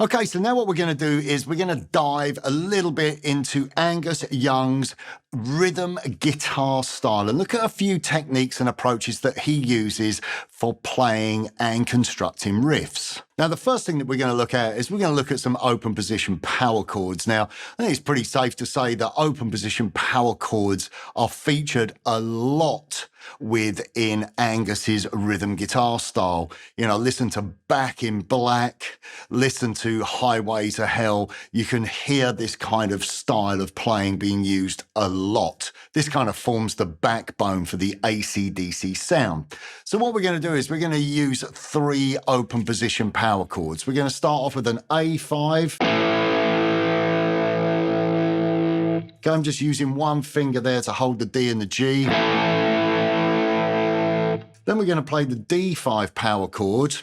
Okay, so now what we're going to do is we're going to dive a little bit into Angus Young's rhythm guitar style and look at a few techniques and approaches that he uses for playing and constructing riffs. Now, the first thing that we're going to look at is we're going to look at some open position power chords. Now, I think it's pretty safe to say that open position power chords are featured a lot within Angus's rhythm guitar style. You know, listen to Back in Black, listen to Highway to Hell. You can hear this kind of style of playing being used a lot. This kind of forms the backbone for the AC/DC sound. So what we're going to do is we're going to use 3 open position power chords. We're going to start off with an A5. Okay, I'm just using one finger there to hold the D and the G. Then we're going to play the D5 power chord.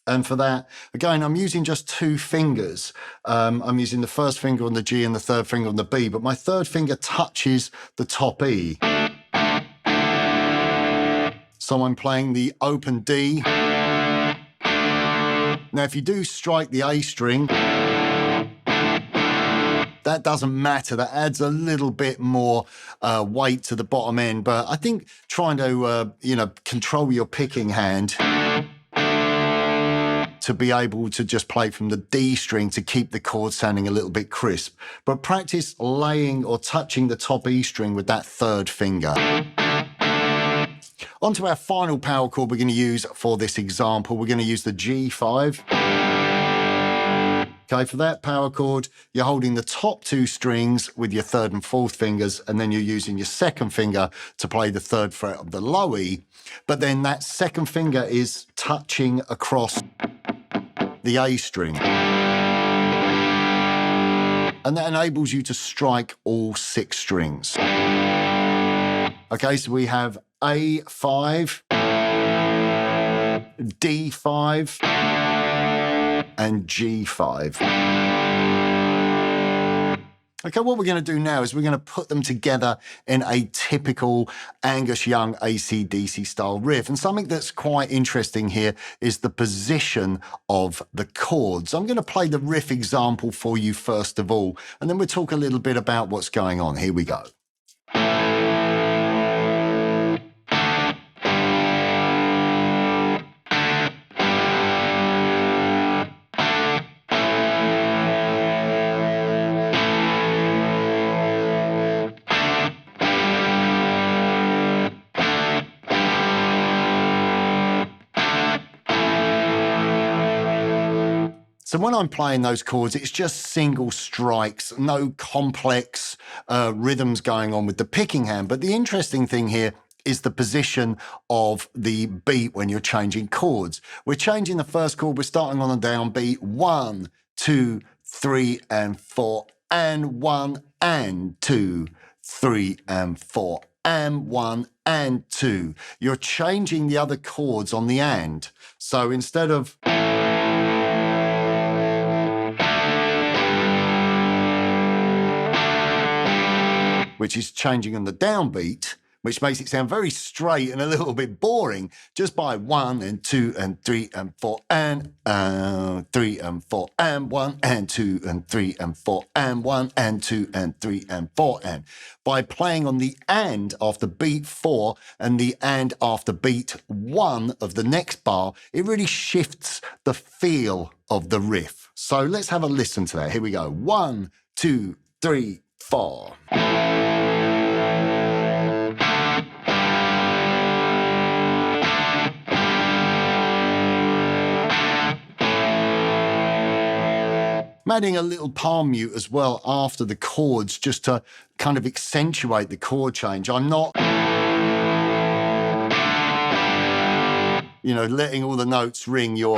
And for that, again, I'm using just 2 fingers. I'm using the first finger on the G and the third finger on the B, but my third finger touches the top E. So I'm playing the open D. Now, if you do strike the A string, that doesn't matter. That adds a little bit more weight to the bottom end. But I think trying to, control your picking hand to be able to just play from the D string to keep the chord sounding a little bit crisp. But practice laying or touching the top E string with that third finger. On to our final power chord we're going to use for this example. We're going to use the G5. Okay, for that power chord, you're holding the top 2 strings with your third and fourth fingers, and then you're using your second finger to play the third fret of the low E. But then that second finger is touching across the A string. And that enables you to strike all 6 strings. Okay, so we have A5, D5, and G5. Okay, what we're going to do now is we're going to put them together in a typical Angus Young AC/DC style riff. And something that's quite interesting here is the position of the chords. I'm going to play the riff example for you first of all, and then we'll talk a little bit about what's going on. Here we go. So when I'm playing those chords, it's just single strikes, no complex rhythms going on with the picking hand. But the interesting thing here is the position of the beat when you're changing chords. We're changing the first chord, we're starting on a downbeat, 1, 2, 3, and 4, and 1, and 2, 3, and 4, and 1, and 2. You're changing the other chords on the and. So instead of which is changing on the downbeat, which makes it sound very straight and a little bit boring, just by 1 and 2 and 3 and 4 and 3 and 4 and 1 and 2 and 3 and 4 and 1 and 2 and 3 and 4 and. By playing on the and after beat 4 and the and after beat 1 of the next bar, it really shifts the feel of the riff. So let's have a listen to that. Here we go. 1, 2, 3, 4. I'm adding a little palm mute as well after the chords just to kind of accentuate the chord change. I'm not, letting all the notes ring your...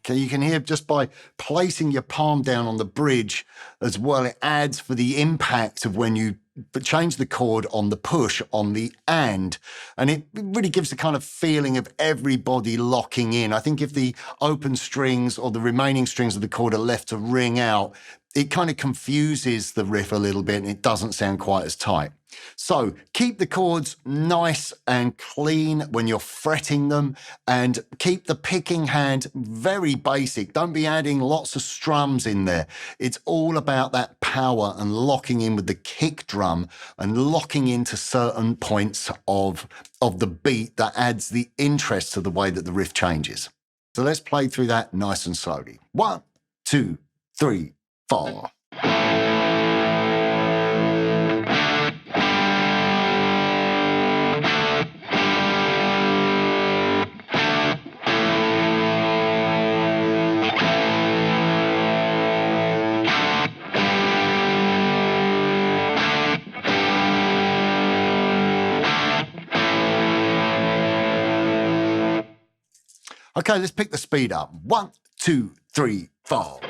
Okay, you can hear just by placing your palm down on the bridge as well, it adds for the impact of when you change the chord on the push on the and it really gives the kind of feeling of everybody locking in. I think if the open strings or the remaining strings of the chord are left to ring out, it kind of confuses the riff a little bit and it doesn't sound quite as tight. So keep the chords nice and clean when you're fretting them, and keep the picking hand very basic. Don't be adding lots of strums in there. It's all about that power and locking in with the kick drum and locking into certain points of the beat that adds the interest to the way that the riff changes. So let's play through that nice and slowly. 1, 2, 3, 4. Okay, let's pick the speed up. 1, 2, 3, 4.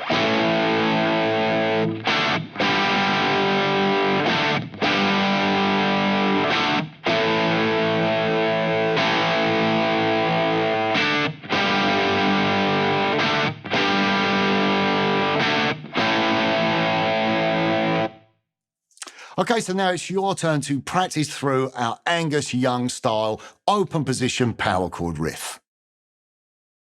Okay, so now it's your turn to practice through our Angus Young style open position power chord riff.